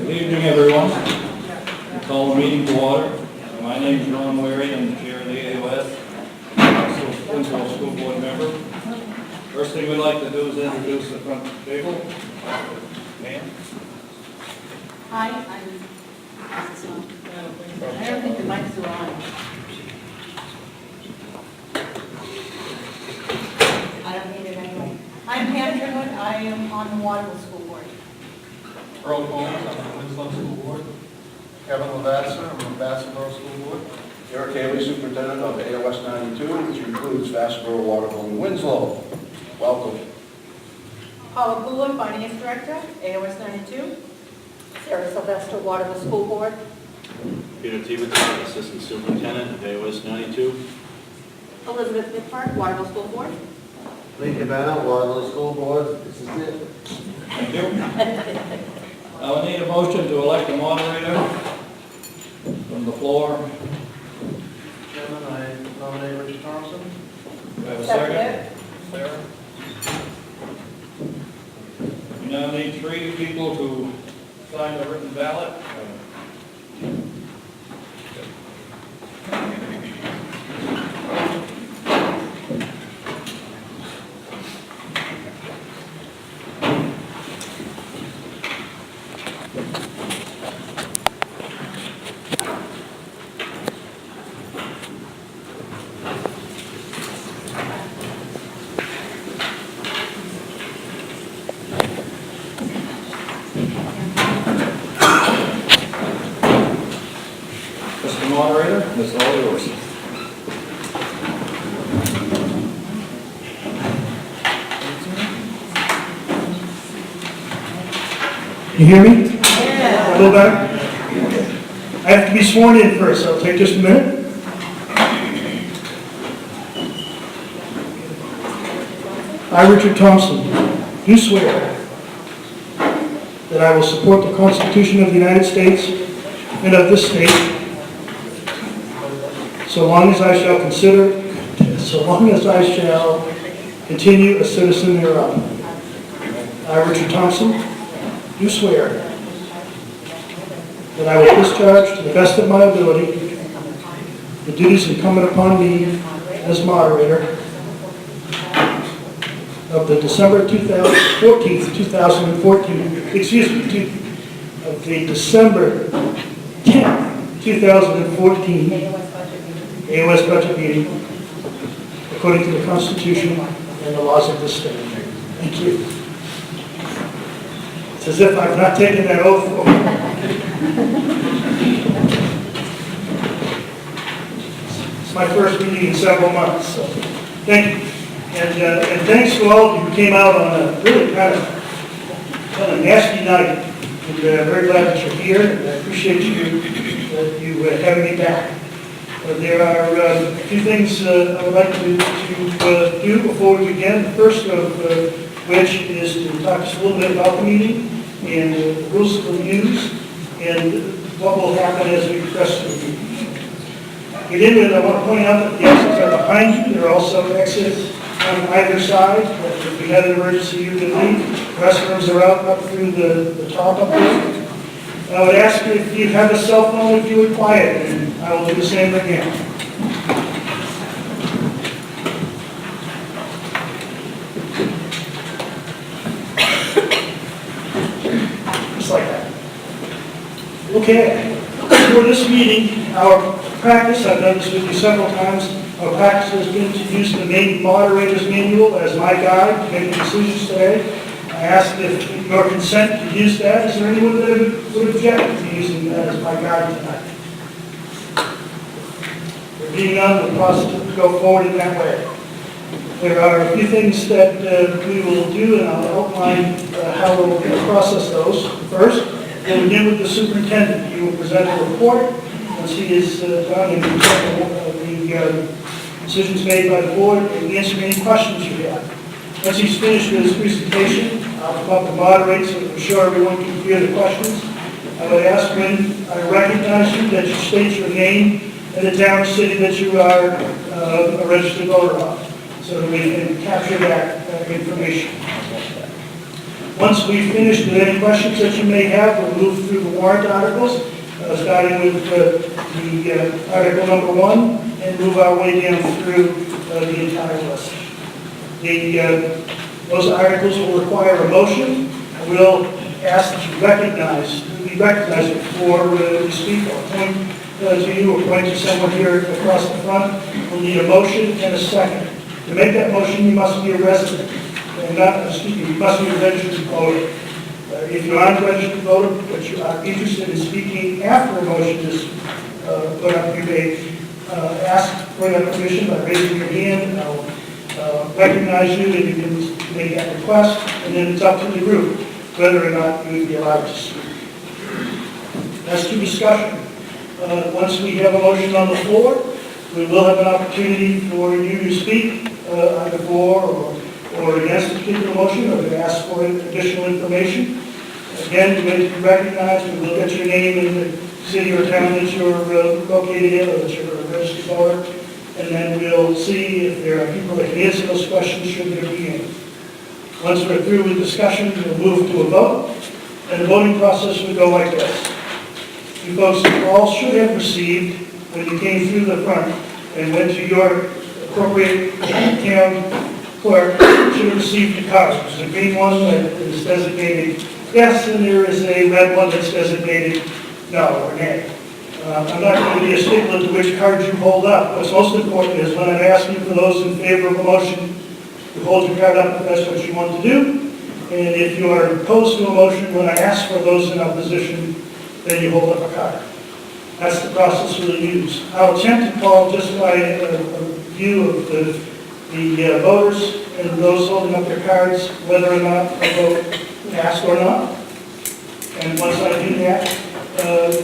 Good evening, everyone. We call the meeting to order. My name is Ron Wary. I'm the chair of the AOS, Winslow School Board member. First thing we'd like to do is introduce the front table. Ma'am? Hi, I don't think the mics are on. I don't need it anyway. I'm Pam Trinwood. I am on the Waterville School Board. Earl Combs, I'm on the Winslow School Board. Kevin Lavassa, I'm on the Vassarboro School Board. Eric Haley, Superintendent of AOS 92, which includes Vassarboro, Waterville, and Winslow. Welcome. Paula Pula, Finance Director, AOS 92. Sarah Sylvester, Waterville School Board. Peter Tiberton, Assistant Superintendent of AOS 92. Elizabeth Mitford, Waterville School Board. Lee Cabana, Waterville School Board, this is it. Thank you. Now we need a motion to elect a moderator from the floor. Chairman, I nominate Richard Thompson. Do I have a second? Sarah? We now need 3 people to sign the written ballot. Mr. Moderator, it's all yours. You hear me? Yeah. Go back. I have to be sworn in first, so it'll take just a minute. I, Richard Thompson, do swear that I will support the Constitution of the United States and of this state, so long as I shall continue a citizen thereof. I, Richard Thompson, do swear that I will discharge to the best of my ability the duties incumbent upon me as moderator of the December 2014, excuse me, of the December 10th, 2014 AOS budget meeting according to the Constitution and the laws of this state. Thank you. It's as if I've not taken that oath before. It's my first meeting in several months, so thank you. And thanks to all of you who came out on a really kind of nasty night. And very glad that you're here, and I appreciate you having me back. There are a few things I would like to do before we begin. The first of which is to talk just a little bit about the meeting and the rules that we'll use and what will happen as we progress through the meeting. To begin with, I want to point out that the exits are behind you. There are also exits on either side. If we had an emergency, you can leave. Restrooms are out up through the top up there. I would ask you if you have a cell phone, if you would quiet, and I will do the same again. Just like that. Okay. For this meeting, our practice, I've done this with you several times, our practice has been to use the main moderator's manual as my guide to make the decisions today. I ask if your consent to use that. Is there anyone that would object to using that as my guide tonight? There being none, the process will go forward in that way. There are a few things that we will do, and I'll outline how we'll process those. First, we'll begin with the superintendent. He will present a report once he is done and present the decisions made by the board and answer any questions you have. Once he's finished with his presentation, I'll come up and moderate so that I'm sure everyone can hear the questions. I would ask when I recognize you that you state your name and the town or city that you are a registered voter of, so that we can capture that information. Once we've finished with any questions that you may have, we'll move through the warrant articles, starting with the article number 1, and move our way down through the entire list. Those articles will require a motion. I will ask that you be recognized before you speak. I'll point to you or point to someone here across the front. We'll need a motion and a second. To make that motion, you must be a resident, you must be a registered voter. If you aren't a registered voter, but you are interested in speaking after a motion is put up, you may ask for that permission by raising your hand. I'll recognize you and you can make that request, and then it's up to the group whether or not you would be allowed to speak. As to discussion, once we have a motion on the floor, we will have an opportunity for you to speak either for or against a particular motion, or to ask for additional information. Again, you may be recognized, we will get your name in the city or town that you're located in, or that you're a registered voter, and then we'll see if there are people that can answer those questions should there be any. Once we're through with discussion, we'll move to a vote, and the voting process will go like this. You folks all should have received, when you came through the front and went to your appropriate town clerk, should have received a card. There's a green one that is designated yes, and there is a red one that's designated no or nay. I'm not going to be a stickler to which card you hold up. What's most important is when I'm asking for those in favor of a motion, you hold your card up if that's what you want to do. And if you are opposed to a motion, when I ask for those in opposition, then you hold up a card. That's the process we'll use. I'll attempt to call just by a view of the voters and those holding up their cards, whether or not a vote passed or not. And once I do that,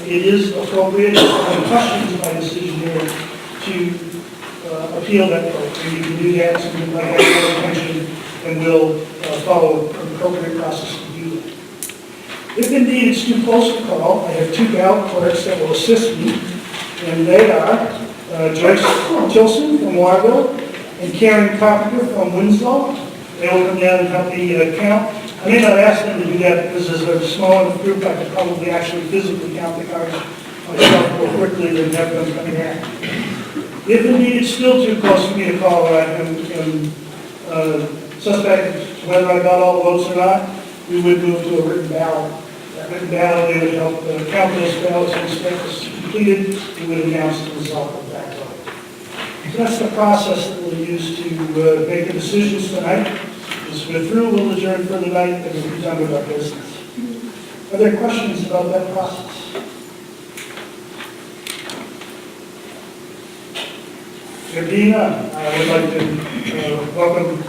it is appropriate, if any questions my decision here, to appeal that vote. And you can do that, so you might have your attention, and we'll follow an appropriate process to do that. If indeed it's too close to call, I have 2 ballot clerks that will assist me, and they are Joyce Tilson from Waterville and Karen Carpenter from Winslow. They will come down and help me count. I may not ask them to do that because as a small enough group, I could probably actually physically count the cards myself more quickly than have them coming in. If indeed it's still too close for me to call, I am suspect whether I got all the votes or not, we would move to a written ballot. That written ballot, they would help count those ballots, and if it was completed, we would announce the result of that vote. So that's the process that we'll use to make the decisions tonight. As we're through, we'll adjourn for the night and we'll be done with our business. Are there questions about that process? There being none, I would like to welcome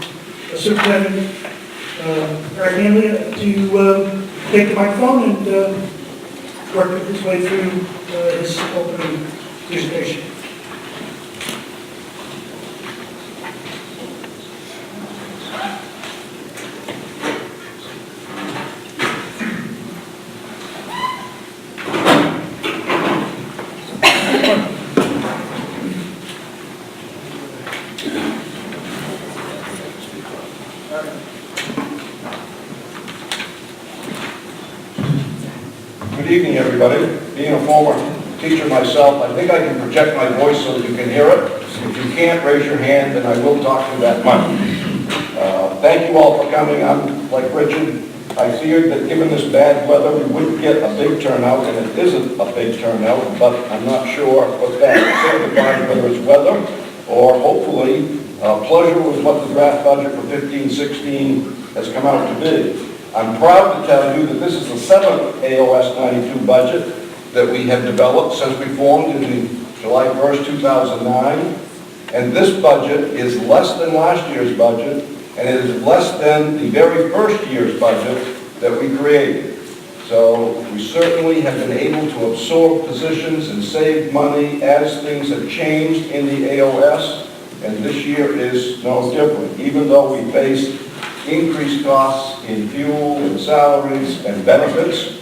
Superintendent Eric Hanley to take the microphone and work his way through his opening presentation. Good evening, everybody. Being a former teacher myself, I think I can project my voice so that you can hear it. If you can't, raise your hand and I will talk to that mic. Thank you all for coming. I'm like Richard. I feared that given this bad weather, we wouldn't get a big turnout, and it isn't a big turnout, but I'm not sure what's that signifies, whether it's weather or hopefully pleasure with what the draft budget for 15-16 has come out to be. I'm proud to tell you that this is the 7th AOS 92 budget that we have developed since we formed in July 1st, 2009. And this budget is less than last year's budget, and it is less than the very first year's budget that we created. So we certainly have been able to absorb positions and save money as things have changed in the AOS, and this year is no different. Even though we face increased costs in fuel and salaries and benefits,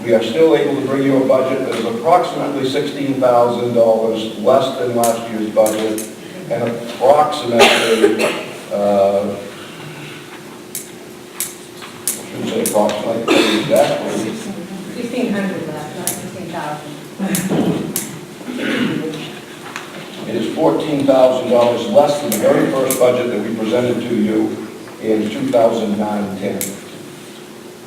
we are still able to bring you a budget that is approximately $16,000 less than last year's budget, and approximately, It is $14,000 less than the very first budget that we presented to you in 2009-10.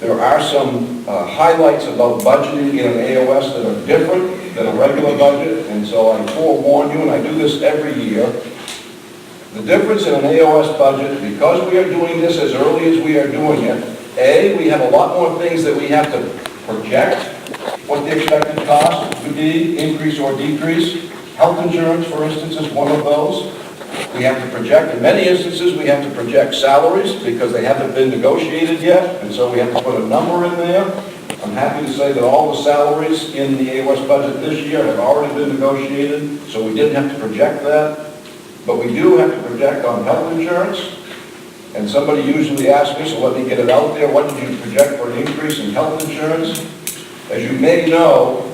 There are some highlights about budgeting in an AOS that are different than a regular budget, and so I forewarn you, and I do this every year. The difference in an AOS budget, because we are doing this as early as we are doing it, A, we have a lot more things that we have to project, what the expected cost would be, increase or decrease. Health insurance, for instance, is one of those. We have to project, in many instances, we have to project salaries because they haven't been negotiated yet, and so we have to put a number in there. I'm happy to say that all the salaries in the AOS budget this year have already been negotiated, so we didn't have to project that. But we do have to project on health insurance, and somebody usually asks me, so let me get it out there, what did you project for an increase in health insurance? As you may know,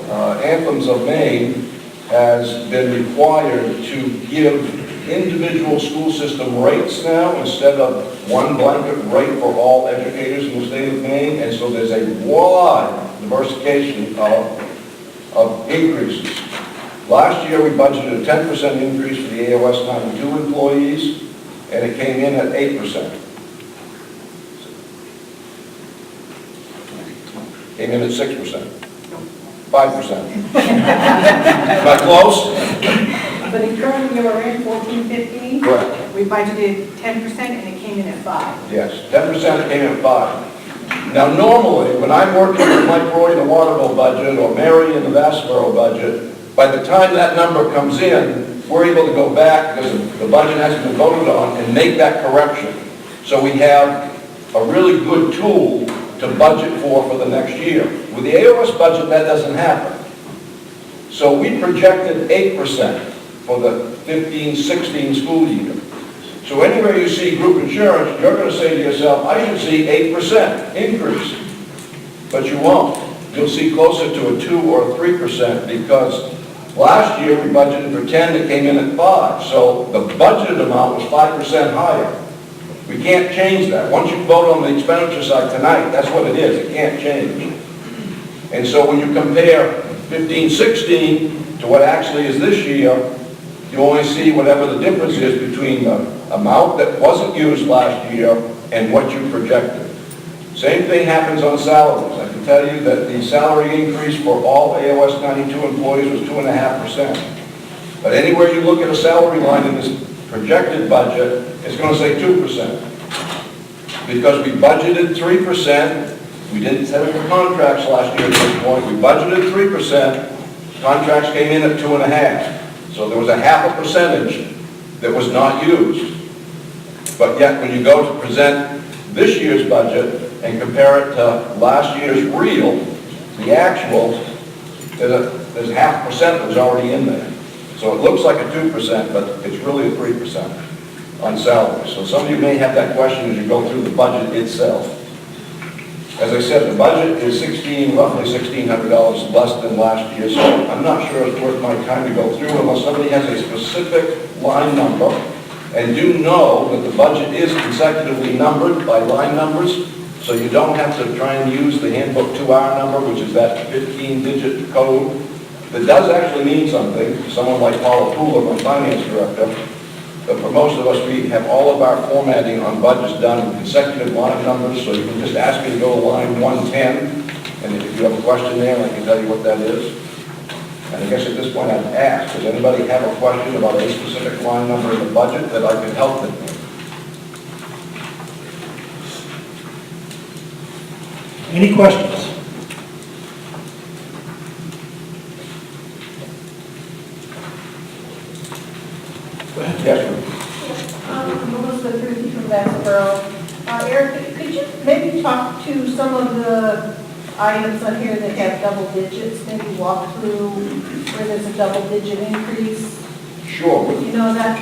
Anthems of Maine has been required to give individual school system rates now instead of one blanket rate for all educators in the state of Maine, and so there's a wide diversification of increases. Last year, we budgeted a 10% increase for the AOS 92 employees, and it came in at 8%. Came in at 6%. 5%. Am I close? But in current year, we're in 14-15. Correct. We budgeted 10% and it came in at 5. Yes, 10% came in at 5. Now, normally, when I'm working with Mike Roy in the Waterville budget or Mary in the Vassboro budget, by the time that number comes in, we're able to go back, because the budget hasn't been voted on, and make that correction. So we have a really good tool to budget for the next year. With the AOS budget, that doesn't happen. So we projected 8% for the 15-16 school year. So anywhere you see group insurance, you're going to say to yourself, I should see 8% increase. But you won't. You'll see closer to a 2 or a 3% because last year we budgeted for 10, it came in at 5. So the budgeted amount was 5% higher. We can't change that. Once you vote on the expenditure side tonight, that's what it is. It can't change. And so when you compare 15-16 to what actually is this year, you only see whatever the difference is between the amount that wasn't used last year and what you projected. Same thing happens on salaries. I can tell you that the salary increase for all AOS 92 employees was 2.5%. But anywhere you look at a salary line in this projected budget, it's going to say 2%. Because we budgeted 3%, we didn't set up the contracts last year at this point, we budgeted 3%, contracts came in at 2.5%. So there was a 0.5% that was not used. But yet when you go to present this year's budget and compare it to last year's real, the actual, there's 0.5% that was already in there. So it looks like a 2%, but it's really a 3% on salaries. So some of you may have that question as you go through the budget itself. As I said, the budget is roughly $1,600 less than last year, so I'm not sure it's worth my time to go through unless somebody has a specific line number. And do know that the budget is consecutively numbered by line numbers, so you don't have to try and use the handbook 2R number, which is that 15-digit code. That does actually mean something to someone like Paula Pooler, my finance director. But for most of us, we have all of our formatting on budgets done in consecutive line numbers, so you can just ask me to go to line 110, and if you have a question there, I can tell you what that is. And I guess at this point I'd ask, does anybody have a question about a specific line number in the budget that I can help them with? Any questions? Go ahead. Yes, Melissa Ruthie from Vassboro. Eric, could you maybe talk to some of the items on here that have double digits, maybe walk through where there's a double digit increase? sure. You know that,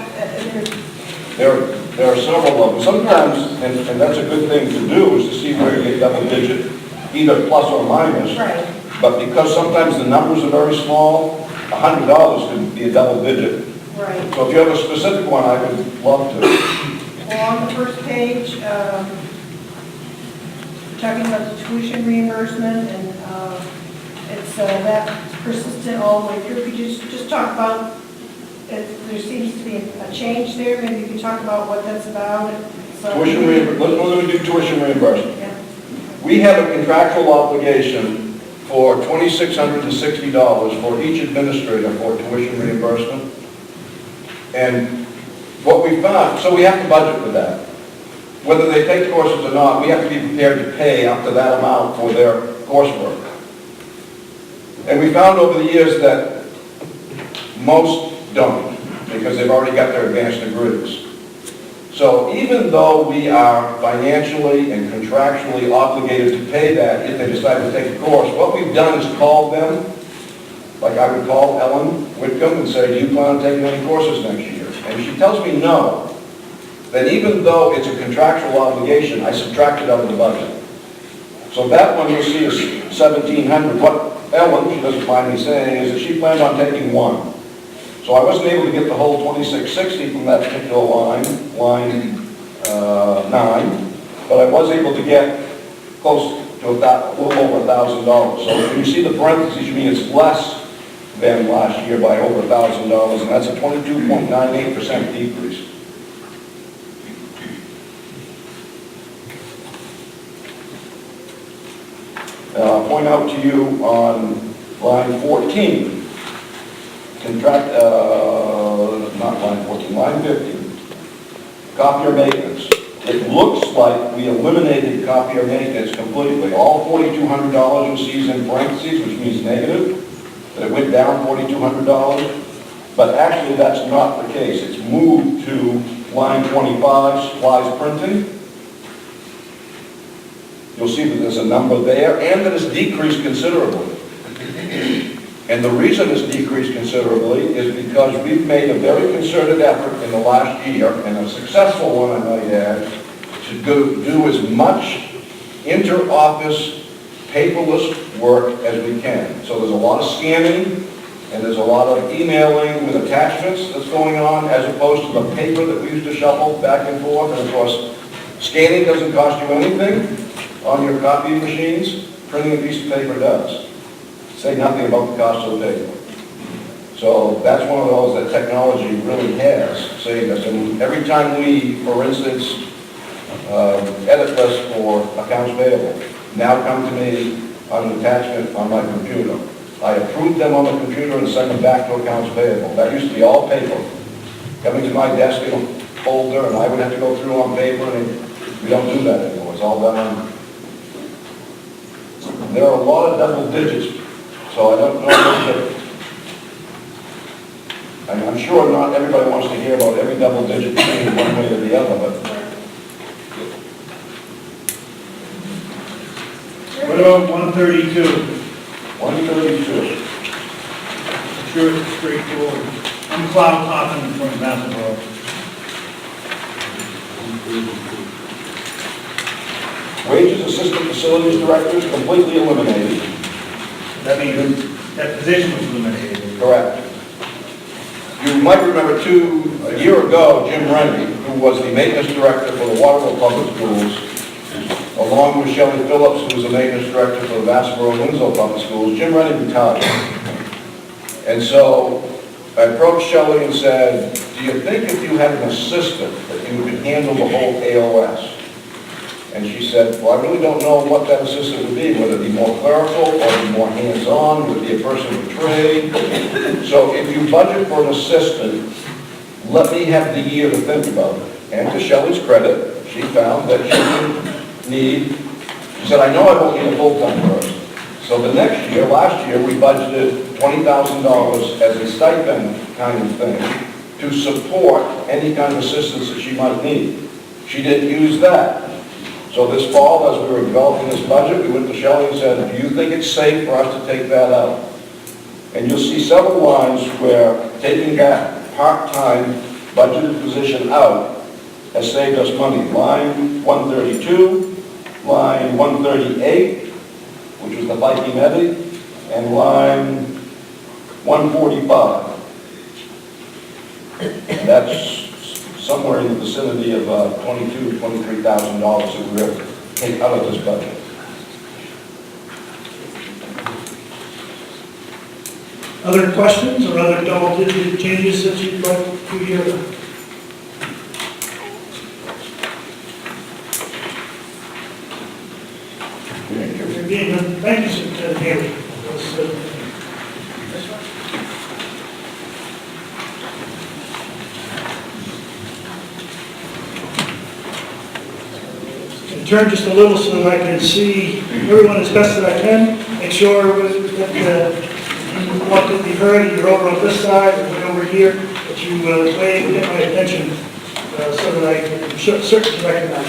There are several of them. Sometimes, and that's a good thing to do, is to see where you get double digit, either plus or minus. right. But because sometimes the numbers are very small, $100 could be a double digit. Right. So if you have a specific one, I would love to. Well, on the first page, talking about the tuition reimbursement, and it's that persistent all the way through. Could you just talk about, if there seems to be a change there, maybe you could talk about what that's about? So- Tuition reimbursement, let me do tuition reimbursement. Yeah. We have a contractual obligation for $2,660 for each administrator for tuition reimbursement. And what we found, so we have to budget for that. Whether they take courses or not, we have to be prepared to pay up to that amount for their coursework. And we found over the years that most don't, because they've already got their advanced degrees. So even though we are financially and contractually obligated to pay that if they decide to take a course, what we've done is called them, like I would call Ellen Whitcomb and say, do you plan on taking any courses next year? And if she tells me no, then even though it's a contractual obligation, I subtract it out of the budget. So that one you'll see is $1,700. What Ellen, she doesn't mind me saying, is that she planned on taking one. So I wasn't able to get the whole $2,660 from that particular line 9, but I was able to get close to a little over $1,000. So when you see the parentheses, you mean it's less than last year by over $1,000, and that's a 22.98% decrease. I'll point out to you on line 14, not line 14, line 15, copier maintenance. It looks like we eliminated copier maintenance completely. All $4,200 you see is in parentheses, which means negative, that it went down $4,200. But actually that's not the case. It's moved to line 25, supplies printing. You'll see that there's a number there, and that it's decreased considerably. And the reason it's decreased considerably is because we've made a very concerted effort in the last year, and a successful one, I might add, to do as much inter-office paperless work as we can. So there's a lot of scanning, and there's a lot of emailing with attachments that's going on, as opposed to the paper that we used to shuffle back and forth. And of course, scanning doesn't cost you anything on your copying machines. Printing a piece of paper does. Say nothing about the cost of the paper. So that's one of those that technology really has saved us. And every time we, for instance, edit lists for accounts payable, now come to me on an attachment on my computer. I approve them on the computer and send them back to accounts payable. That used to be all paper. Coming to my desk in a folder, and I would have to go through on paper, and we don't do that anymore. It's all done on. There are a lot of double digits, so I don't know if I'm sure not everybody wants to hear about every double digit change one way or the other, but What about 132? 132. I'm sure it's straightforward. I'm Cloud Hoffman from Waterville. Wages assistant facilities director is completely eliminated. That means that position was eliminated. Correct. You might remember a year ago, Jim Rennie, who was the maintenance director for the Waterville Public Schools, along with Shelley Phillips, who was the maintenance director for the Vassboro and Winslow Public Schools. Jim Rennie retired. And so I approached Shelley and said, do you think if you had an assistant that you could handle the whole AOS? And she said, well, I really don't know what that assistant would be, whether it be more clerical or be more hands-on, would it be a person of trade. So if you budget for an assistant, let me have the year to think about it. And to Shelley's credit, she found that she didn't need, she said, I know I won't need a full-time person. So the next year, last year, we budgeted $20,000 as a stipend kind of thing to support any kind of assistance that she might need. She didn't use that. So this fall, as we were developing this budget, we went to Shelley and said, do you think it's safe for us to take that out? And you'll see several lines where taking that part-time budgeted position out has saved us money. Line 132, line 138, which was the Viking Levy, and line 145. That's somewhere in the vicinity of $22,000 to $23,000 that we're able to take out of this budget. Other questions or other double-digit changes that you'd like to hear about? Thank you, Superintendent Haley. Turn just a little so that I can see everyone as best as I can. Make sure that what can be heard, you're over on this side or over here, that you get my attention so that I can certainly recognize.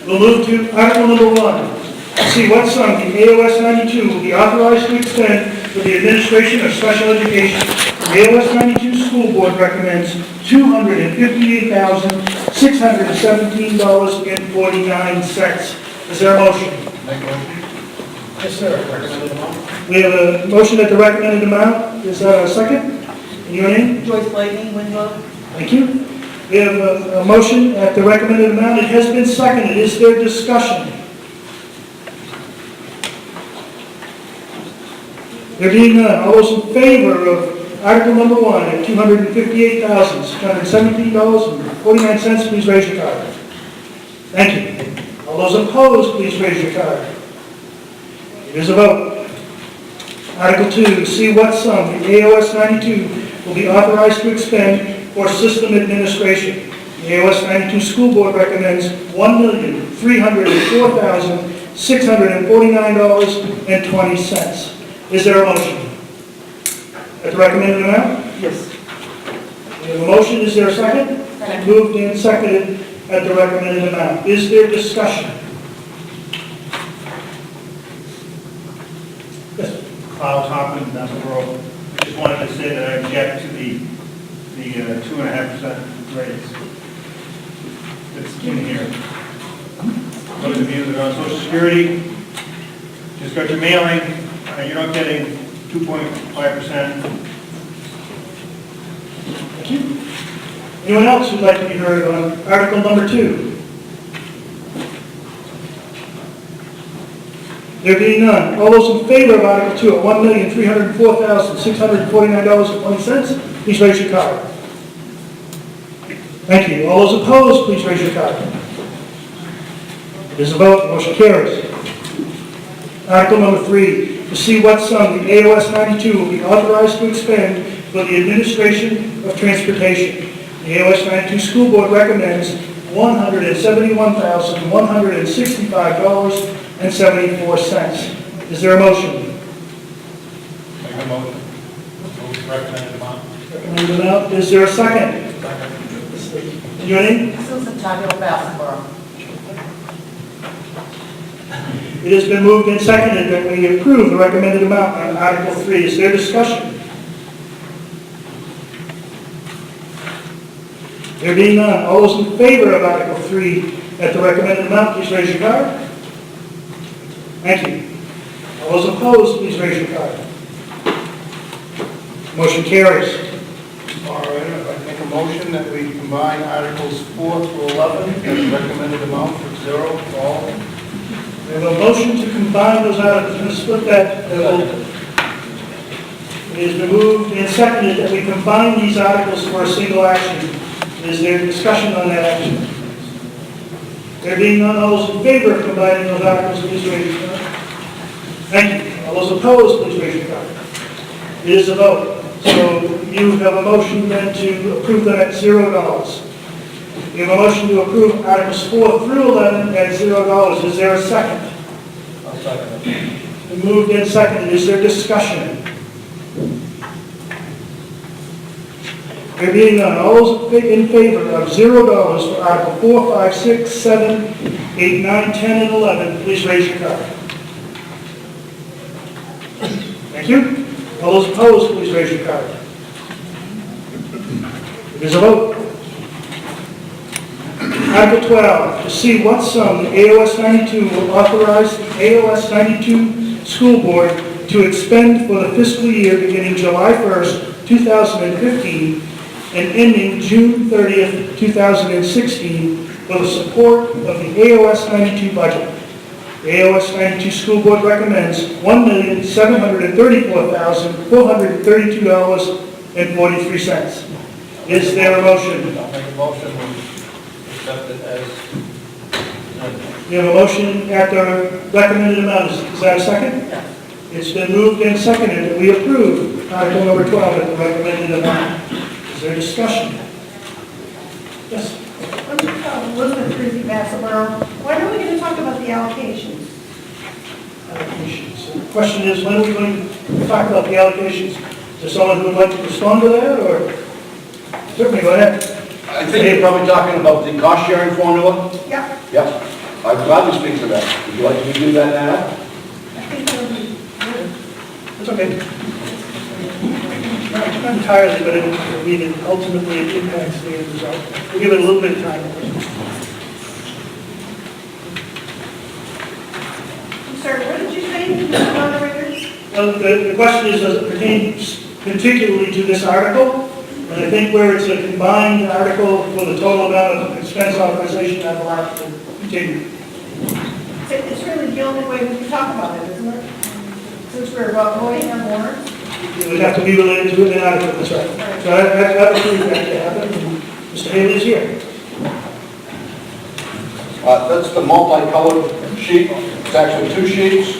We'll move to Article number 1. See what sum the AOS 92 will be authorized to expend for the administration of special education. The AOS 92 School Board recommends $258,617.49. Is there a motion? Make a motion. Yes, sir. Recommended amount. We have a motion at the recommended amount. Is that a second? Your name? Joyce Lightning, Winslow. Thank you. We have a motion at the recommended amount. It has been seconded. Is there discussion? There being none, all those in favor of Article number 1 at $258,617.49, please raise your card. Thank you. All those opposed, please raise your card. It is a vote. Article 2, see what sum the AOS 92 will be authorized to expend for system administration. The AOS 92 School Board recommends $1,304,649.20. Is there a motion? At the recommended amount? Yes. We have a motion. Is there a second? Second. Moved and seconded at the recommended amount. Is there discussion? Yes. Kyle Tompkins, Nassau. I just wanted to say that I object to the 2.5% raise that's in here. Those of you that are on Social Security, just got your mailing, you're not getting 2.5%. Thank you. Anyone else who'd like to be heard on Article number 2? There being none, all those in favor of Article 2 at $1,304,649.20, please raise your card. Thank you. All those opposed, please raise your card. It is a vote. Motion carries. Article number 3, to see what sum the AOS 92 will be authorized to expend for the administration of transportation. The AOS 92 School Board recommends $171,165.74. Is there a motion? Make a motion. Recommended amount. Recommended amount. Is there a second? Second. Your name? Susan Tavio Bassboro. It has been moved and seconded that we approve the recommended amount on Article 3. Is there discussion? There being none, all those in favor of Article 3 at the recommended amount, please raise your card. Thank you. All those opposed, please raise your card. Motion carries. All right, I make a motion that we combine Articles 4 through 11 at the recommended amount of 0 for all. We have a motion to combine those articles. I'm going to split that. It has been moved and seconded that we combine these articles for a single action. Is there discussion on that action? There being none, all those in favor of combining those articles, please raise your card. Thank you. All those opposed, please raise your card. It is a vote. So you have a motion then to approve them at $0. We have a motion to approve Articles 4 through 11 at $0. Is there a second? I'll second it. Been moved and seconded. Is there discussion? There being none, all those in favor of $0 for Article 4, 5, 6, 7, 8, 9, 10, and 11, please raise your card. Thank you. All those opposed, please raise your card. It is a vote. Article 12, to see what sum the AOS 92 will authorize the AOS 92 School Board to expend for the fiscal year beginning July 1st, 2015, and ending June 30th, 2016, for the support of the AOS 92 budget. The AOS 92 School Board recommends $1,734,432.43. Is there a motion? I'll make a motion to accept it as We have a motion at the recommended amount. Is that a second? Yes. It's been moved and seconded that we approve Article number 12 at the recommended amount. Is there discussion? Yes. Elizabeth Frizzy, Vassalboro. When are we going to talk about the allocations? Allocations. So the question is, when are we going to talk about the allocations? Is there someone who would like to respond to that, or? Certainly, go ahead. I think you're probably talking about the cost-sharing formula? Yeah, Yep. I'd gladly speak to that. Would you like me to do that now? I think that would be good. It's okay. Not entirely, but it ultimately it impacts the end result. We'll give it a little bit of time. Sir, what did you say, Mr. Moderator? Well, the question is, does it pertain particularly to this article? And I think where it's a combined article for the total amount of expense authorization, I'd allow it to continue. It's really the only way we can talk about it, isn't it? Since we're voting on warrants. It would have to be related to an article, that's right. So I've approved that to happen, and Mr. Haley is here. That's the multicolored sheet. It's actually two sheets.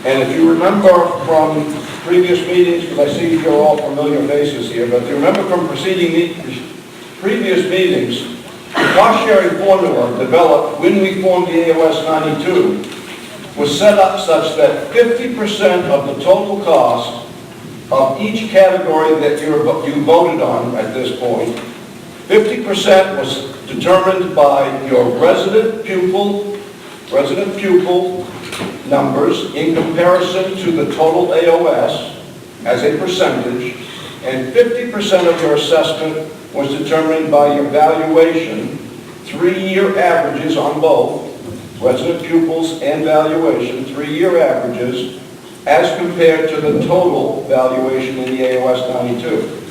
And if you remember from previous meetings, because I see you're all familiar faces here, but if you remember from previous meetings, the cost-sharing formula developed when we formed the AOS 92 was set up such that 50% of the total cost of each category that you voted on at this point, 50% was determined by your resident pupil numbers in comparison to the total AOS as a percentage, and 50% of your assessment was determined by your valuation, 3-year averages on both, resident pupils and valuation, 3-year averages, as compared to the total valuation in the AOS 92.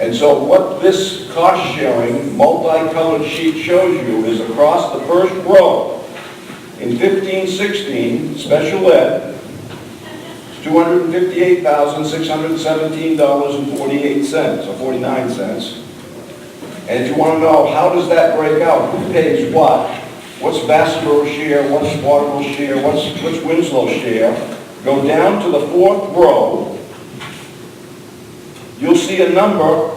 And so what this cost-sharing multicolored sheet shows you is across the first row, in 15-16, special ed, $258,617.48, or 49 cents. And if you want to know how does that break out, who pays what, what's Vassalboro's share, what's Waterville's share, what's Winslow's share, go down to the fourth row, you'll see a number,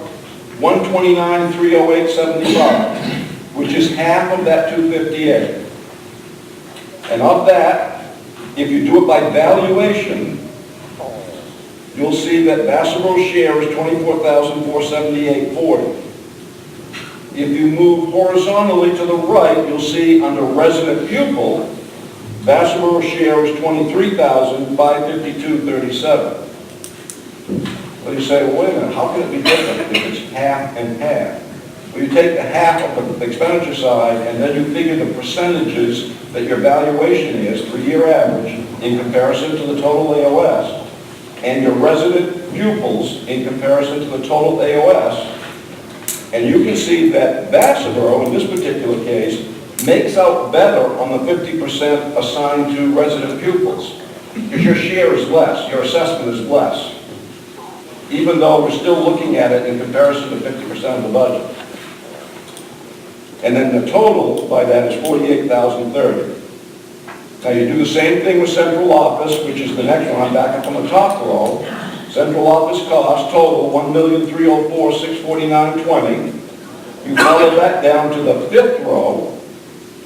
129,308.75, which is half of that 258. And of that, if you do it by valuation, you'll see that Vassalboro's share is $24,478.40. If you move horizontally to the right, you'll see under resident pupil, Vassalboro's share is $23,552.37. Well, you say, well, wait a minute, how can it be different if it's half and half? Well, you take the half of the expenditure side, and then you figure the percentages that your valuation is, 3-year average, in comparison to the total AOS, and your resident pupils in comparison to the total AOS. And you can see that Vassalboro, in this particular case, makes out better on the 50% assigned to resident pupils, because your share is less, your assessment is less, even though we're still looking at it in comparison to 50% of the budget. And then the total by that is $48,030. Now you do the same thing with central office, which is the next one. I'm back up on the top row. Central office cost total $1,304,649.20. You follow that down to the fifth row,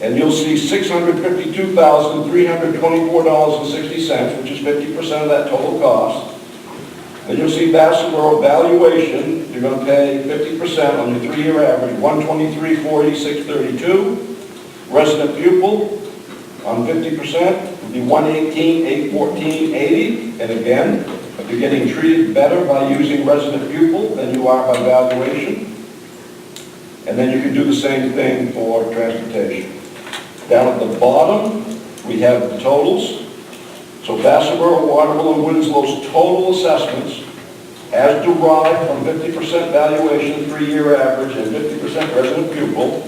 and you'll see $652,324.60, which is 50% of that total cost. Then you'll see Vassalboro valuation, you're going to pay 50% on your 3-year average, $123,486.32. Resident pupil on 50% would be $118,814.80. And again, if you're getting treated better by using resident pupil than you are by valuation. And then you can do the same thing for transportation. Down at the bottom, we have the totals. So Vassalboro, Waterville, and Winslow's total assessments, as derived from 50% valuation, 3-year average, and 50% resident pupil,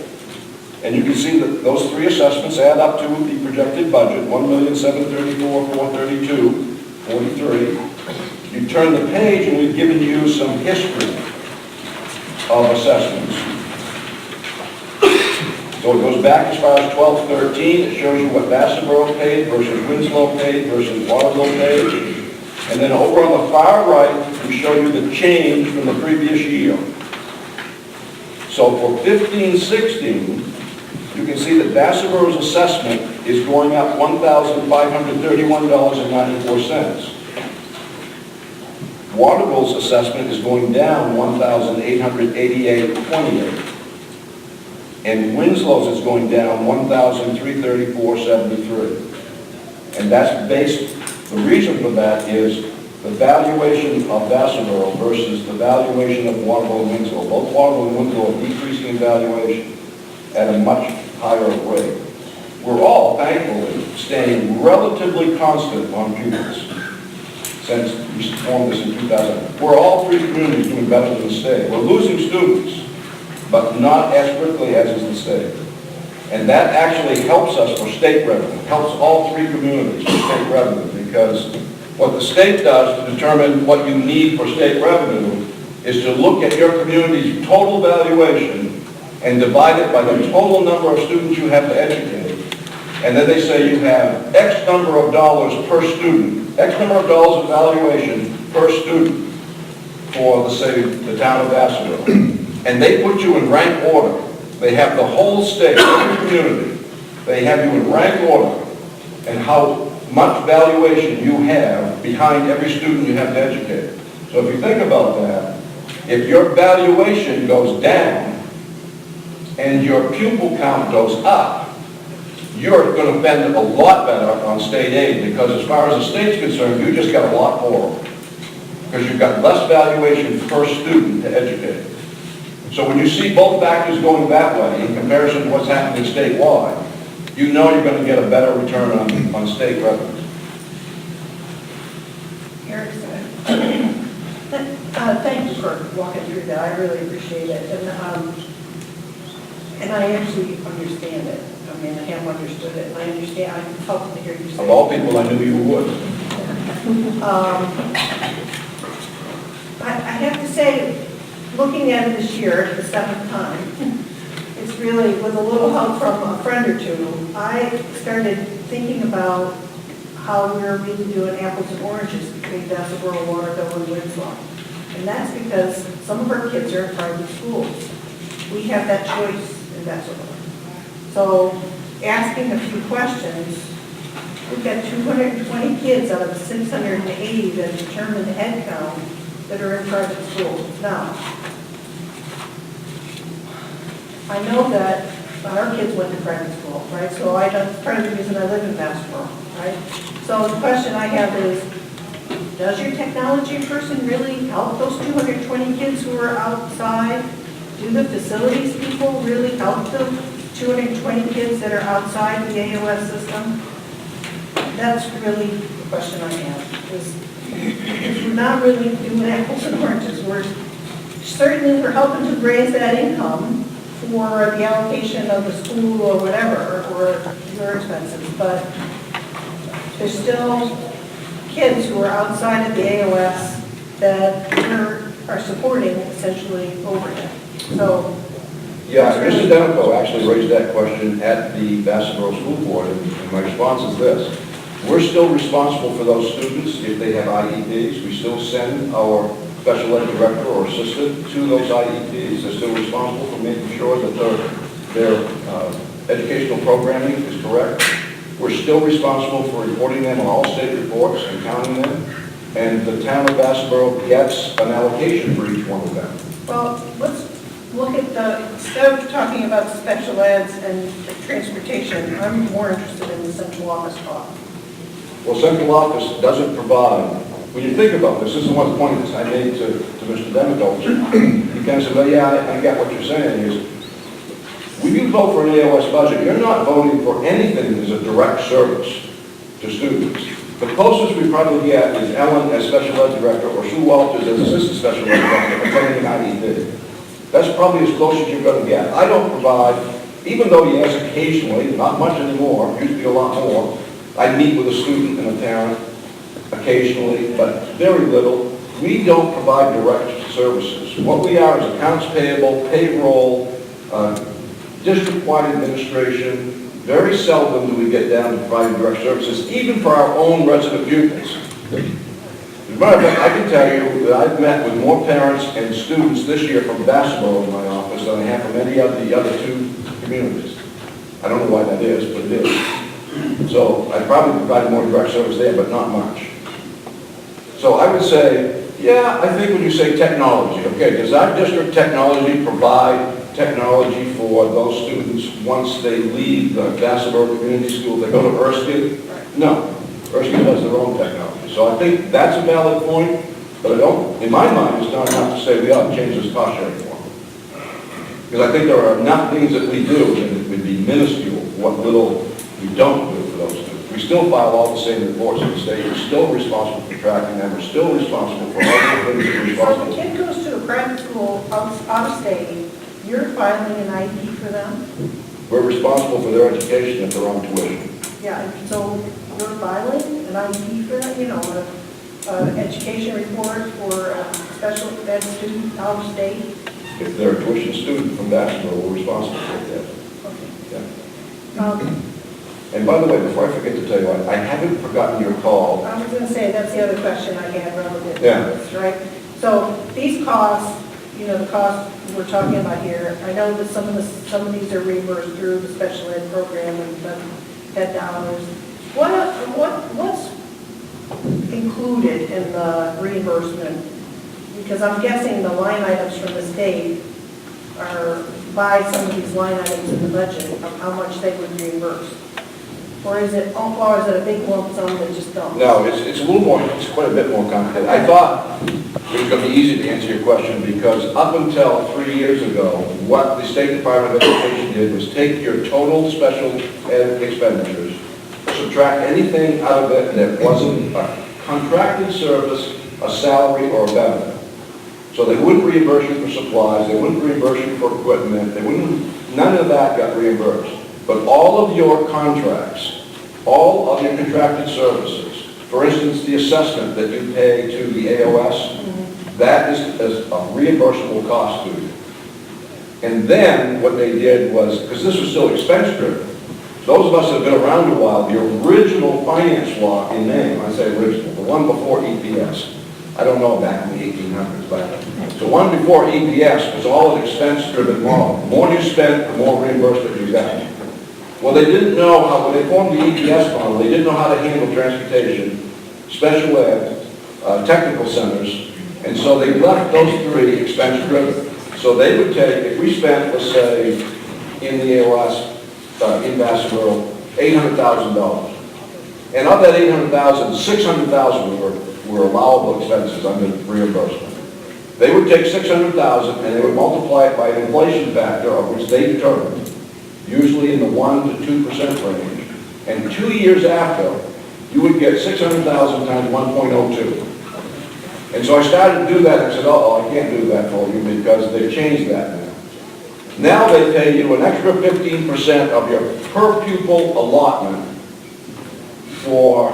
And you can see that those three assessments add up to the projected budget, $1,734,432.43. You turn the page and we've given you some history of assessments. So it goes back as far as 1213. It shows you what Vassalboro paid versus Winslow paid versus Waterville paid. And then over on the far right, we show you the change from the previous year. So for 15-16, you can see that Vassalboro's assessment is going up $1,531.94. Waterville's assessment is going down $1,888.28. And Winslow's is going down $1,334.73. And that's based, the reason for that is the valuation of Vassalboro versus the valuation of Waterville and Winslow. Both Waterville and Winslow are decreasing in valuation at a much higher rate. We're all, thankfully, staying relatively constant on pupils since we formed this in 2000. We're all three communities doing better than the state. We're losing students, but not as quickly as is the state. And that actually helps us for state revenue, helps all three communities for state revenue, because what the state does to determine what you need for state revenue is to look at your community's total valuation and divide it by the total number of students you have to educate. And then they say you have X number of dollars per student, X number of dollars of valuation per student for, let's say, the town of Vassalboro. And they put you in rank order. They have the whole state, every community. They have you in rank order and how much valuation you have behind every student you have to educate. So if you think about that, if your valuation goes down and your pupil count goes up, you're going to spend a lot better on state aid, because as far as the state's concerned, you just got a lot more, because you've got less valuation per student to educate. So when you see both factors going that way in comparison to what's happening statewide, you know you're going to get a better return on state revenues. Eric, thank you for walking through that. I really appreciate it. And I actually understand it. I mean, I have understood it, and I understand. I'm helping to hear you say Of all people, I knew you would. I have to say, looking at it this year, the seventh time, it's really, with a little help from a friend or two, I started thinking about how we're really doing apples and oranges between Vassalboro, Waterville, and Winslow. And that's because some of our kids are in private schools. We have that choice in Vassalboro. So, asking a few questions, we've got 220 kids out of the 680 that determine the head count that are in private schools. Now, I know that our kids went to private school, right? So that's part of the reason I live in Vassalboro, right? So the question I have is, does your technology person really help those 220 kids who are outside? Do the facilities people really help the 220 kids that are outside the AOS system? That's really the question I have, is we're not really doing apples and oranges. We're helping to raise that income for the allocation of the school or whatever, or your expenses, but there's still kids who are outside of the AOS that are supporting essentially overhead. So, yeah, Mr. Demico actually raised that question at the Vassalboro School Board, and my response is this. We're still responsible for those students if they have IEPs. We still send our special ed director or assistant to those IEPs. They're still responsible for making sure that their educational programming is correct. We're still responsible for reporting them on all state reports and counting them. And the town of Vassalboro gets an allocation for each one of them. well, let's look at instead of talking about special eds and transportation, I'm more interested in the central office cost. Well, central office doesn't provide, when you think about this is one of the points I made to Mr. Demico. He kind of said, well, yeah, I get what you're saying is, when you vote for an AOS budget, you're not voting for anything as a direct service to students. The closest we probably get is Ellen as special ed director or Sue Walters as assistant special ed director attending IEP. That's probably as close as you're going to get. I don't provide even though yes, occasionally, not much anymore, used to be a lot more, I meet with a student and a parent occasionally, but very little. We don't provide direct services. What we are is accounts payable, payroll, district-wide administration. Very seldom do we get down to providing direct services, even for our own resident pupils. As a matter of fact, I can tell you that I've met with more parents and students this year from Bassboro in my office than I have from any of the other two communities. I don't know why that is, but it is. So I probably provide more direct service there, but not much. So I would say, yeah, I think when you say technology, okay, does our district technology provide technology for those students once they leave the Bassboro Community School, they go to Erskine? No, Erskine has their own technology. So I think that's a valid point, but I don't, in my mind, it's not enough to say we ought to change this cost sharing form. Because I think there are enough things that we do, and it would be minuscule what little we don't do for those students. We still file all the same reports in the state, we're still responsible for tracking them, we're still responsible for all the things that we're So responsible the for. kid goes to a private school out of state, you're filing an ID for them? We're responsible for their education if they're on tuition. Yeah, and so you're filing an ID for them, you know, an education report for a special ed student out of state? If they're a tuition student from Bassboro, we're responsible for that. Okay. Yeah. And by the way, before I forget to tell you, I haven't forgotten your call. I was going to say, that's the other question I had relative to Yeah. this, right? So these costs, you know, the costs we're talking about here, I know that some of these are reimbursed through the special ed program and the dollars. What's included in the reimbursement? Because I'm guessing the line items from the state are by some of these line items in the budget of how much they would reimburse. Or is it a big lump sum that just don't? No, it's a little more, it's quite a bit more complicated. I thought it was going to be easy to answer your question because up until 3 years ago, what the State Department of Education did was take your total special ed expenditures, subtract anything out of it that wasn't a contracted service, a salary, or a benefit. So they wouldn't reimburse you for supplies, they wouldn't reimburse you for equipment, none of that got reimbursed. But all of your contracts, all of your contracted services, for instance, the assessment that you pay to the AOS, that is a reimbursable cost to you. And then what they did was, because this was still expense driven, those of us that have been around a while, the original finance law in name, I say original, the one before EPS, I don't know back in the 1800s, but the one before EPS was all an expense-driven model. The more you spent, the more reimbursement you got. Well, they didn't know how, when they formed the EPS model, they didn't know how to handle transportation, special ed, technical centers, and so they left those three expense-driven. So they would take, if we spent, let's say, in the AOS, in Bassboro, $800,000. And of that $800,000, $600,000 were allowable expenses under reimbursement. They would take $600,000 and they would multiply it by an inflation factor of which they determined, usually in the 1% to 2% range. And 2 years after, you would get $600,000 times 1.02. And so I started to do that and said, oh, I can't do that for you because they've changed that now. Now they pay you an extra 15% of your per pupil allotment for,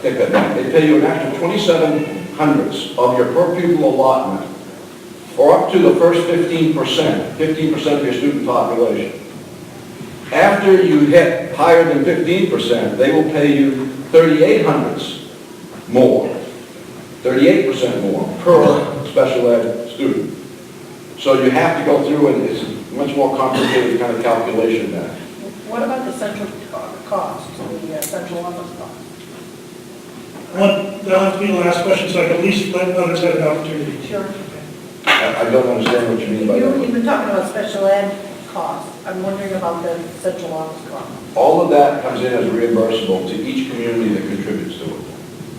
take that down, they pay you an extra 27/100 of your per pupil allotment for up to the first 15% of your student population. After you hit higher than 15%, they will pay you 38/100 more, 38% more per special ed student. So you have to go through, and it's a much more complicated kind of calculation than that. What about the central cost, the central office cost? That'll have to be the last question, so I can at least let others have an opportunity. Sure. I don't understand what you mean by You've that. been talking about special ed costs. I'm wondering about the central office cost. All of that comes in as reimbursable to each community that contributes to it.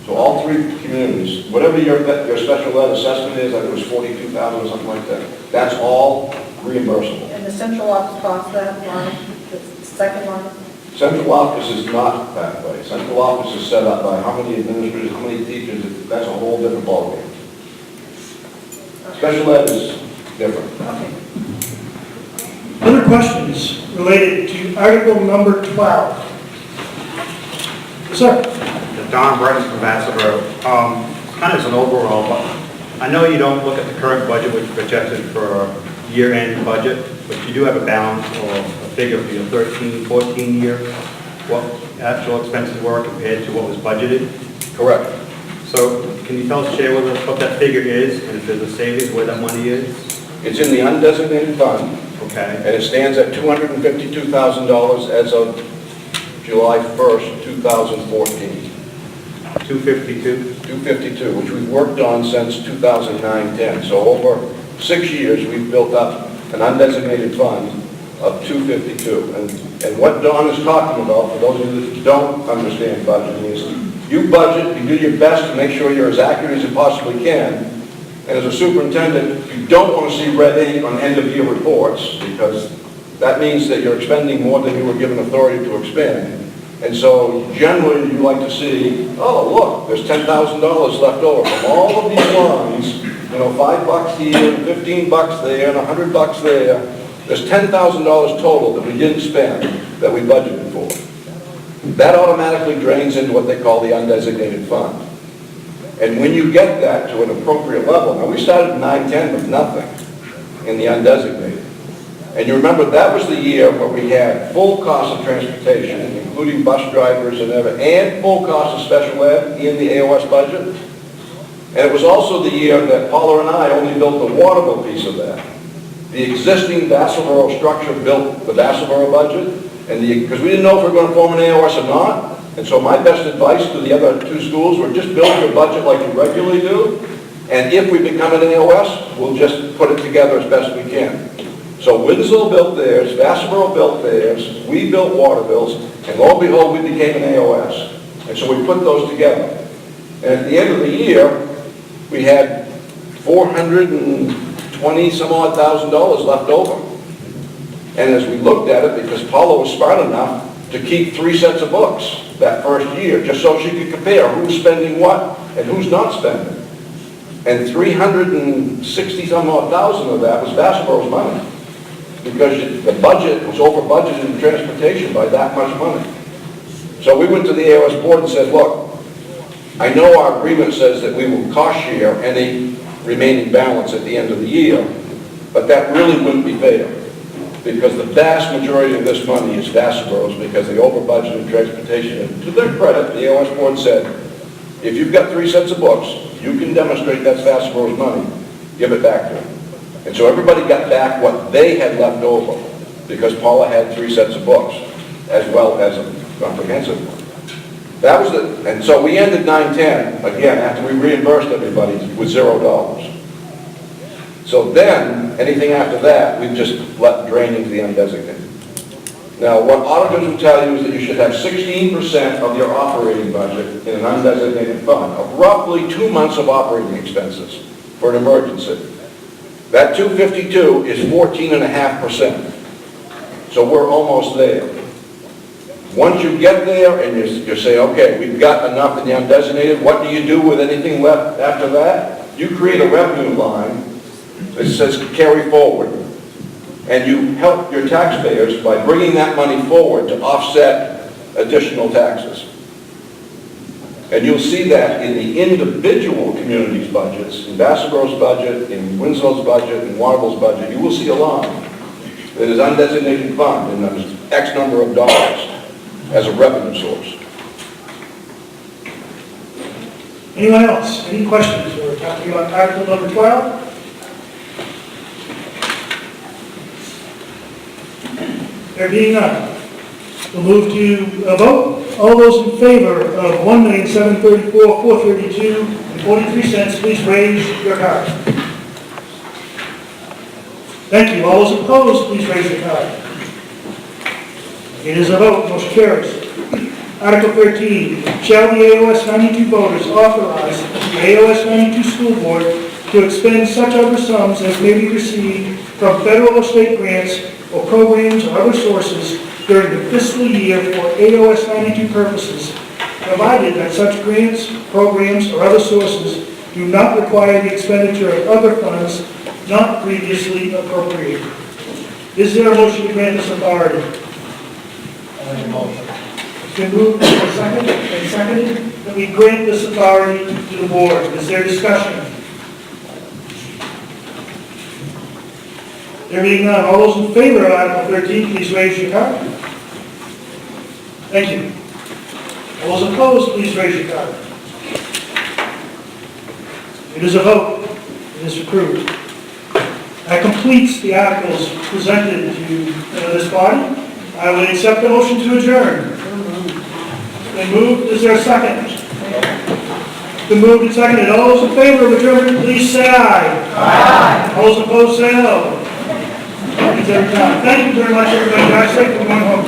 So all three communities, whatever your special ed assessment is, I think it was 42,000 or something like that, that's all reimbursable. And the central office cost, that line, the second line? Central office is not that way. Central office is set up by how many administrators, how many teachers, that's a whole different ballgame. Special ed is different. Okay. Other questions related to Article number 12? Yes, sir. Don Burton from Vassar. Kind of as an overall, but I know you don't look at the current budget, which is projected for year-end budget, but you do have a balance or a figure for your 13-14 year, what actual expenses were compared to what was budgeted. Correct. So can you share with us what that figure is, and if there's a savings, where that money is? It's in the undesignated fund, Okay. and it stands at $252,000 as of July 1st, 2014. 252? 252, which we've worked on since 2009-10. So over 6 years, we've built up an undesignated fund of 252. And what Don is talking about, for those of you that don't understand budgeting, is you budget, you do your best to make sure you're as accurate as you possibly can. And as a superintendent, you don't want to see red ink on end-of-year reports, because that means that you're expending more than you were given authority to expend. And so generally you like to see, oh, look, there's $10,000 left over from all of these lines, you know, $5 here, $15 there, and $100 there. There's $10,000 total that we didn't spend that we budgeted for. That automatically drains into what they call the undesignated fund. And when you get that to an appropriate level, now we started in 9-10 with nothing in the undesignated. And you remember that was the year where we had full cost of transportation, including bus drivers and everything, and full cost of special ed in the AOS budget. And it was also the year that Paula and I only built the Waterville piece of that. The existing Vassar structure built the Vassar budget, and because we didn't know if we were going to form an AOS or not. And so my best advice to the other two schools were just build your budget like you regularly do, and if we become an AOS, we'll just put it together as best we can. So Winslow built theirs, Vassar built theirs, we built Waterville's, and lo and behold, we became an AOS. And so we put those together. And at the end of the year, we had $420,000 left over. And as we looked at it, because Paula was smart enough to keep 3 sets of books that first year, just so she could compare who's spending what and who's not spending. And 360,000 of that was Vassar's money, because the budget was over budgeted in transportation by that much money. So we went to the AOS board and said, look, I know our agreement says that we will cost share any remaining balance at the end of the year, but that really wouldn't be fair, because the vast majority of this money is Vassar's, because they over budgeted in transportation. And to their credit, the AOS board said, if you've got 3 sets of books, you can demonstrate that's Vassar's money, give it back to them. And so everybody got back what they had left over, because Paula had 3 sets of books, as well as a comprehensive one. That was the, and so we ended 9-10, again, after we reimbursed everybody, with $0. So then, anything after that, we just let drain into the undesignated. Now, what auditors will tell you is that you should have 16% of your operating budget in an undesignated fund, of roughly 2 months of operating expenses for an emergency. That 252 is 14.5%. So we're almost there. Once you get there and you say, okay, we've got enough in the undesignated, what do you do with anything left after that? You create a revenue line that says carry forward. And you help your taxpayers by bringing that money forward to offset additional taxes. And you'll see that in the individual communities' budgets, in Vassar's budget, in Winslow's budget, in Waterville's budget. You will see a line that is undesignated fund, and there's X number of dollars as a revenue source. Anyone else? Any questions? We're talking about Article number 12. There being none, we'll move to a vote. All those in favor of $1,734,432.43, please raise your card. Thank you. All those opposed, please raise your card. It is a vote. Motion carries. Article 13, shall the AOS 92 voters authorize the AOS 92 school board to expend such other sums as may be received from federal or state grants or programs or other sources during the fiscal year for AOS 92 purposes, provided that such grants, programs, or other sources do not require the expenditure of other funds not previously appropriated. Is there a motion to grant this authority? I'll make a motion. It's been moved and seconded that we grant this authority to the board. Is there discussion? There being none, all those in favor of Article 13, please raise your card. Thank you. All those opposed, please raise your card. It is a vote. It is approved. That completes the articles presented to this body. I would accept the motion to adjourn. It's been moved. Is there a second? It's been moved and seconded. All those in favor of adjournment, please say aye. Aye. All those opposed, say no. Thank you very much, everybody. Drive safe and going home.